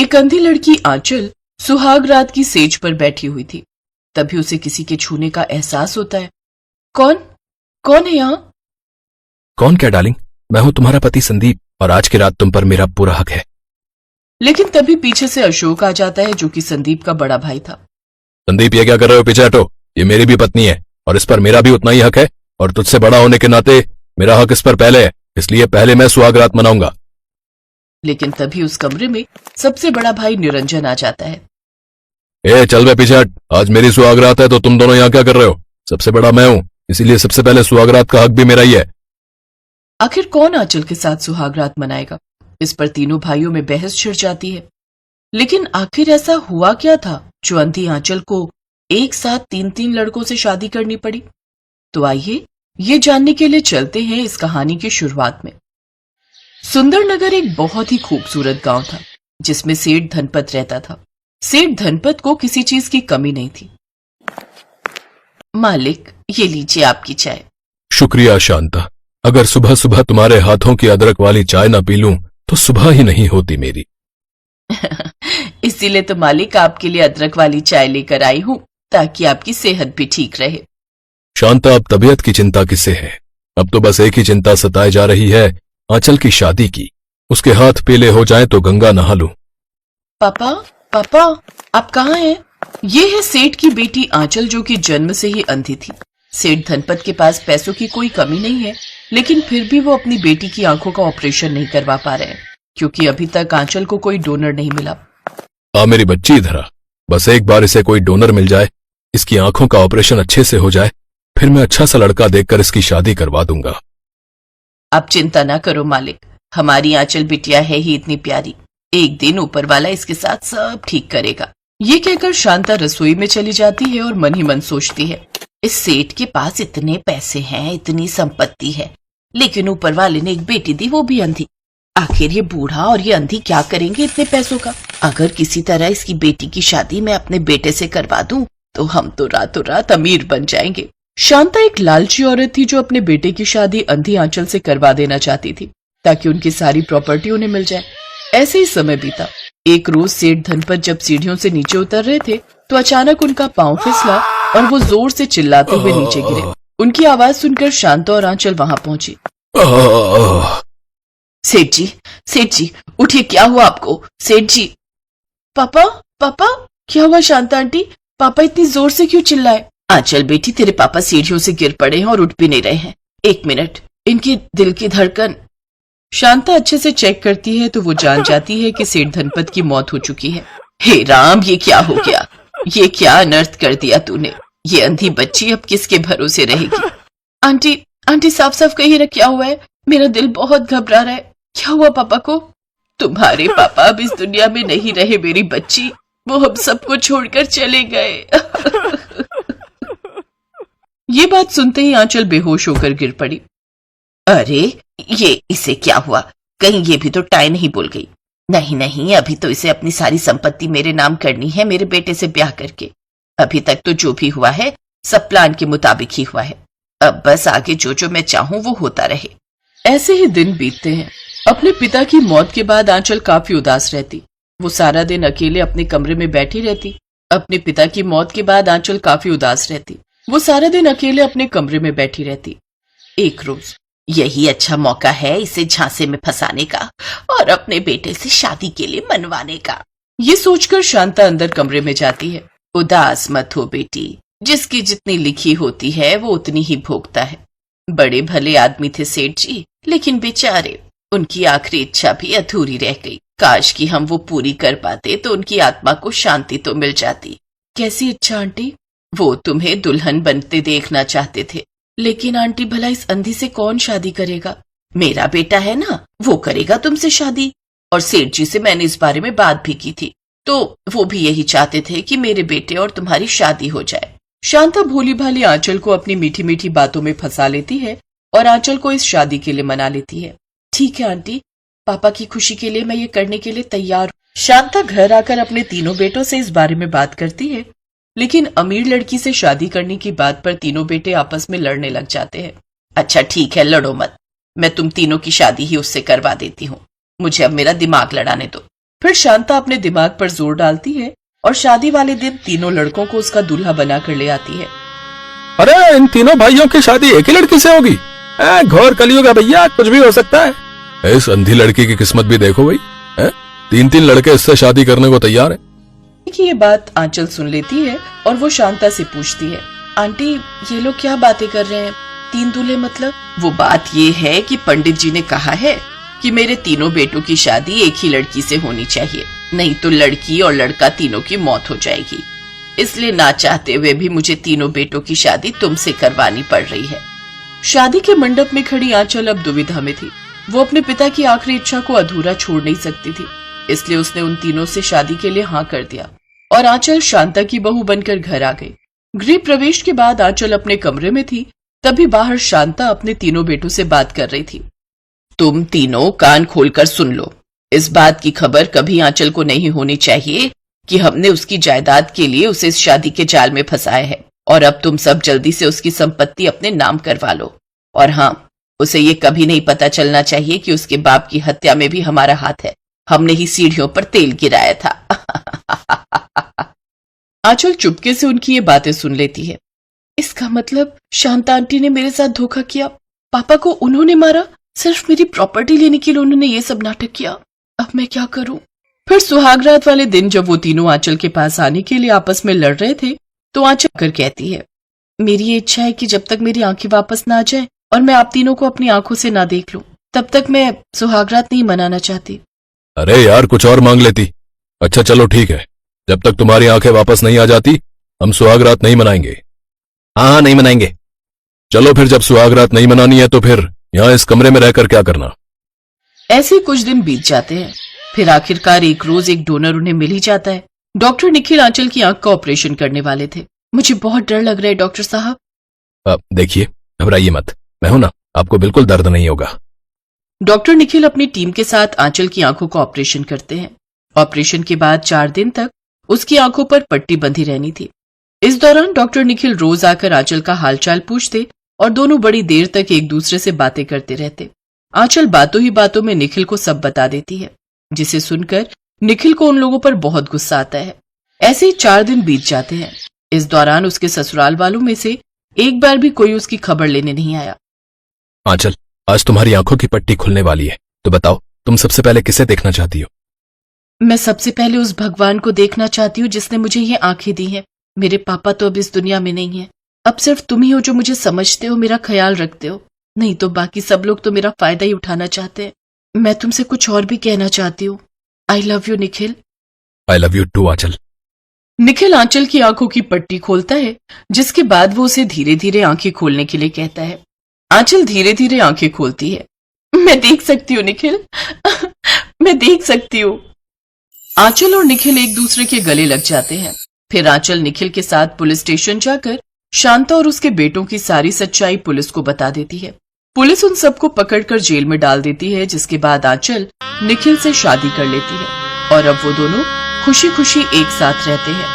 एक अंधी लड़की आंचल सुहाग रात की सेज पर बैठी हुई थी। तभी उसे किसी के छूने का एहसास होता है। कौन कौन है यहाँ? कौन क्या डार्लिंग, मैं हूं तुम्हारा पति संदीप और आज की रात तुम पर मेरा पूरा हक है। लेकिन तभी पीछे से अशोक आ जाता है, जो कि संदीप का बड़ा भाई था। संदीप, ये क्या कर रहे हो? पीछे हटो, ये मेरी भी पत्नी है और इस पर मेरा भी उतना ही हक है, और तुझसे बड़ा होने के नाते मेरा हक इस पर पहले है, इसलिए पहले मैं सुहाग रात मनाऊंगा। लेकिन तभी उस कमरे में सबसे बड़ा भाई निरंजन आ जाता है। चल बे पीछे हट, आज मेरी सुहाग रात है तो तुम दोनों यहाँ क्या कर रहे हो? सबसे बड़ा मैं हूं, इसीलिए सबसे पहले सुहाग रात का हक भी मेरा ही है। आखिर कौन आंचल के साथ सुहाग रात मनाएगा? इस पर तीनों भाइयों में बहस छिड़ जाती है। लेकिन आखिर ऐसा हुआ क्या था जो अंधी आंचल को एक साथ 3-3 लड़कों से शादी करनी पड़ी? तो आइए ये जानने के लिए चलते हैं इस कहानी की शुरुआत में। सुंदरनगर एक बहुत ही खूबसूरत गांव था, जिसमें सेठ धनपत रहता था। सेठ धनपत को किसी चीज की कमी नहीं थी। मालिक, ये लीजिए आपकी चाय। शुक्रिया शांता, अगर सुबह सुबह तुम्हारे हाथों की अदरक वाली चाय ना पी लूं तो सुबह ही नहीं होती मेरी। इसीलिए तो मालिक आपके लिए अदरक वाली चाय लेकर आई हूं, ताकि आपकी सेहत भी ठीक रहे। शांता, अब तबीयत की चिंता किससे है? अब तो बस एक ही चिंता सताए जा रही है, आंचल की शादी की। उसके हाथ पीले हो जाएं तो गंगा नहा लूं। पापा, पापा, आप कहाँ हैं? ये है सेठ की बेटी आंचल, जो कि जन्म से ही अंधी थी। सेठ धनपत के पास पैसों की कोई कमी नहीं है, लेकिन फिर भी वो अपनी बेटी की आंखों का ऑपरेशन नहीं करवा पा रहे हैं, क्योंकि अभी तक आंचल को कोई डोनर नहीं मिला। मेरी बच्ची इधर आ, बस एक बार इसे कोई डोनर मिल जाए, इसकी आंखों का ऑपरेशन अच्छे से हो जाए, फिर मैं अच्छा सा लड़का देखकर इसकी शादी करवा दूंगा। आप चिंता ना करो मालिक, हमारी आंचल बिटिया है ही इतनी प्यारी, एक दिन ऊपर वाला इसके साथ सब ठीक करेगा। ये कहकर शांता रसोई में चली जाती है और मन ही मन सोचती है, इस सेठ के पास इतने पैसे हैं, इतनी संपत्ति है, लेकिन ऊपर वाले ने एक बेटी दी, वो भी अंधी। आखिर ये बूढ़ा और ये अंधी क्या करेंगे इतने पैसों का? अगर किसी तरह इसकी बेटी की शादी मैं अपने बेटे से करवा दूं तो हम तो रातों रात अमीर बन जाएंगे। शांता एक लालची औरत थी, जो अपने बेटे की शादी अंधी आंचल से करवा देना चाहती थी, ताकि उनकी सारी प्रॉपर्टी उन्हें मिल जाए। ऐसे ही समय बीता। एक रोज सेठ धनपत जब सीढ़ियों से नीचे उतर रहे थे तो अचानक उनका पांव फिसला और वो जोर से चिल्लाते हुए नीचे गिरे। उनकी आवाज सुनकर शांता और आंचल वहां पहुंची। सेठ जी, उठिए, क्या हुआ आपको? सेठ जी। पापा, पापा, क्या हुआ शांता आंटी? पापा इतनी जोर से क्यों चिल्लाए? आंचल बेटी, तेरे पापा सीढ़ियों से गिर पड़े हैं और उठ भी नहीं रहे हैं। एक मिनट, इनकी दिल की धड़कन। शांता अच्छे से चेक करती है तो वो जान जाती है कि सेठ धनपत की मौत हो चुकी है। हे राम, ये क्या हो गया? ये क्या अनर्थ कर दिया तूने? ये अंधी बच्ची अब किसके भरोसे रहेगी? आंटी साफ साफ कही रहा, क्या हुआ है? मेरा दिल बहुत घबरा रहा है। क्या हुआ पापा को? तुम्हारे पापा अब इस दुनिया में नहीं रहे मेरी बच्ची, वो हम सबको छोड़कर चले गए। ये बात सुनते ही आंचल बेहोश होकर गिर पड़ी। अरे, ये इसे क्या हुआ? कहीं ये भी तो टाई नहीं बोल गई? नहीं, अभी तो इसे अपनी सारी संपत्ति मेरे नाम करनी है, मेरे बेटे से ब्याह करके। अभी तक तो जो भी हुआ है सब प्लान के मुताबिक ही हुआ है। अब बस आगे जो मैं चाहूं वो होता रहे। ऐसे ही दिन बीतते हैं। अपने पिता की मौत के बाद आंचल काफी उदास रहती। वो सारा दिन अकेले अपने कमरे में बैठी रहती। अपने पिता की मौत के बाद आंचल काफी उदास रहती। वो सारा दिन अकेले अपने कमरे में बैठी रहती। एक रोज, यही अच्छा मौका है इसे झांसे में फंसाने का और अपने बेटे से शादी के लिए मनवाने का, ये सोचकर शांता अंदर कमरे में जाती है। उदास मत हो बेटी, जिसकी जितनी लिखी होती है वो उतनी ही भोगता है। बड़े भले आदमी थे सेठ जी, लेकिन बेचारे, उनकी आखिरी इच्छा भी अधूरी रह गई। काश कि हम वो पूरी कर पाते तो उनकी आत्मा को शांति तो मिल जाती। कैसी इच्छा आंटी? वो तुम्हें दुल्हन बनते देखना चाहते थे। लेकिन आंटी, भला इस अंधी से कौन शादी करेगा? मेरा बेटा है ना, वो करेगा तुमसे शादी। और सेठ जी से मैंने इस बारे में बात भी की थी, तो वो भी यही चाहते थे कि मेरे बेटे और तुम्हारी शादी हो जाए। शांता भोली भाली आंचल को अपनी मीठी मीठी बातों में फंसा लेती है और आंचल को इस शादी के लिए मना लेती है। ठीक है आंटी, पापा की खुशी के लिए मैं ये करने के लिए तैयार हूँ। शांता घर आकर अपने तीनों बेटों से इस बारे में बात करती है, लेकिन अमीर लड़की से शादी करने की बात पर तीनों बेटे आपस में लड़ने लग जाते हैं। अच्छा ठीक है, लड़ो मत, मैं तुम तीनों की शादी ही उससे करवा देती हूँ। मुझे अब मेरा दिमाग लड़ाने दो। फिर शांता अपने दिमाग पर जोर डालती है और शादी वाले दिन तीनों लड़कों को उसका दूल्हा बनाकर ले आती है। अरे इन तीनों भाइयों की शादी एक ही लड़की से होगी? घोर कलयुग है भैया, कुछ भी हो सकता है। इस अंधी लड़की की किस्मत भी देखो भाई, 3-3 लड़के इससे शादी करने को तैयार हैं। कि ये बात आंचल सुन लेती है और वो शांता से पूछती है, आंटी ये लोग क्या बातें कर रहे हैं? 3 दूल्हे मतलब? वो बात ये है कि पंडित जी ने कहा है कि मेरे तीनों बेटों की शादी एक ही लड़की से होनी चाहिए, नहीं तो लड़की और लड़का तीनों की मौत हो जाएगी। इसलिए ना चाहते हुए भी मुझे तीनों बेटों की शादी तुमसे करवानी पड़ रही है। शादी के मंडप में खड़ी आंचल अब दुविधा में थी। वो अपने पिता की आखिरी इच्छा को अधूरा छोड़ नहीं सकती थी, इसलिए उसने उन तीनों से शादी के लिए हाँ कर दिया और आंचल शांता की बहू बनकर घर आ गई। गृह प्रवेश के बाद आंचल अपने कमरे में थी, तभी बाहर शांता अपने तीनों बेटों से बात कर रही थी। तुम तीनों कान खोलकर सुन लो, इस बात की खबर कभी आंचल को नहीं होनी चाहिए कि हमने उसकी जायदाद के लिए उसे इस शादी के जाल में फंसाया है, और अब तुम सब जल्दी से उसकी संपत्ति अपने नाम करवा लो। और हाँ, उसे ये कभी नहीं पता चलना चाहिए कि उसके बाप की हत्या में भी हमारा हाथ है, हमने ही सीढ़ियों पर तेल गिराया था। आंचल चुपके से उनकी ये बातें सुन लेती है। इसका मतलब शांता आंटी ने मेरे साथ धोखा किया, पापा को उन्होंने मारा, सिर्फ मेरी प्रॉपर्टी लेने के लिए उन्होंने ये सब नाटक किया। अब मैं क्या करूं? फिर सुहागरात वाले दिन जब वो तीनों आंचल के पास आने के लिए आपस में लड़ रहे थे, तो आंचल कर कहती है, मेरी ये इच्छा है कि जब तक मेरी आंखें वापस ना आ जाए और मैं आप तीनों को अपनी आंखों से ना देख लूं, तब तक मैं सुहागरात नहीं मनाना चाहती। अरे यार कुछ और मांग लेती। अच्छा चलो ठीक है, जब तक तुम्हारी आंखें वापस नहीं आ जाती हम सुहागरात नहीं मनाएंगे। हाँ नहीं मनाएंगे। चलो फिर जब सुहागरात नहीं मनानी है तो फिर यहाँ इस कमरे में रहकर क्या करना। ऐसे कुछ दिन बीत जाते हैं। फिर आखिरकार एक रोज एक डोनर उन्हें मिल ही जाता है। डॉक्टर निखिल आंचल की आंख का ऑपरेशन करने वाले थे। मुझे बहुत डर लग रहा है डॉक्टर साहब। देखिए घबराइए मत, मैं हूं ना, आपको बिल्कुल दर्द नहीं होगा। डॉक्टर निखिल अपनी टीम के साथ आंचल की आंखों का ऑपरेशन करते हैं। ऑपरेशन के बाद 4 दिन तक उसकी आंखों पर पट्टी बंधी रहनी थी। इस दौरान डॉक्टर निखिल रोज आकर आंचल का हालचाल पूछते और दोनों बड़ी देर तक एक दूसरे से बातें करते रहते। आंचल बातों ही बातों में निखिल को सब बता देती है, जिसे सुनकर निखिल को उन लोगों पर बहुत गुस्सा आता है। ऐसे ही 4 दिन बीत जाते हैं। इस दौरान उसके ससुराल वालों में से एक बार भी कोई उसकी खबर लेने नहीं आया। आंचल, आज तुम्हारी आंखों की पट्टी खुलने वाली है, तो बताओ तुम सबसे पहले किसे देखना चाहती हो? मैं सबसे पहले उस भगवान को देखना चाहती हूँ जिसने मुझे ये आंखें दी हैं। मेरे पापा तो अब इस दुनिया में नहीं है। अब सिर्फ तुम ही हो जो मुझे समझते हो, मेरा ख्याल रखते हो, नहीं तो बाकी सब लोग तो मेरा फायदा ही उठाना चाहते हैं। मैं तुमसे कुछ और भी कहना चाहती हूँ। I love you Nikhil. I love you too Aanchal. Nikhil Aanchal की आंखों की पट्टी खोलता है, जिसके बाद वो उसे धीरे धीरे आंखें खोलने के लिए कहता है। आंचल धीरे धीरे आंखें खोलती है। मैं देख सकती हूँ निखिल, मैं देख सकती हूँ। आंचल और निखिल एक दूसरे के गले लग जाते हैं। फिर आंचल निखिल के साथ पुलिस स्टेशन जाकर शांता और उसके बेटों की सारी सच्चाई पुलिस को बता देती है। पुलिस उन सबको पकड़कर जेल में डाल देती है, जिसके बाद आंचल निखिल से शादी कर लेती है और अब वो दोनों खुशी खुशी एक साथ रहते हैं।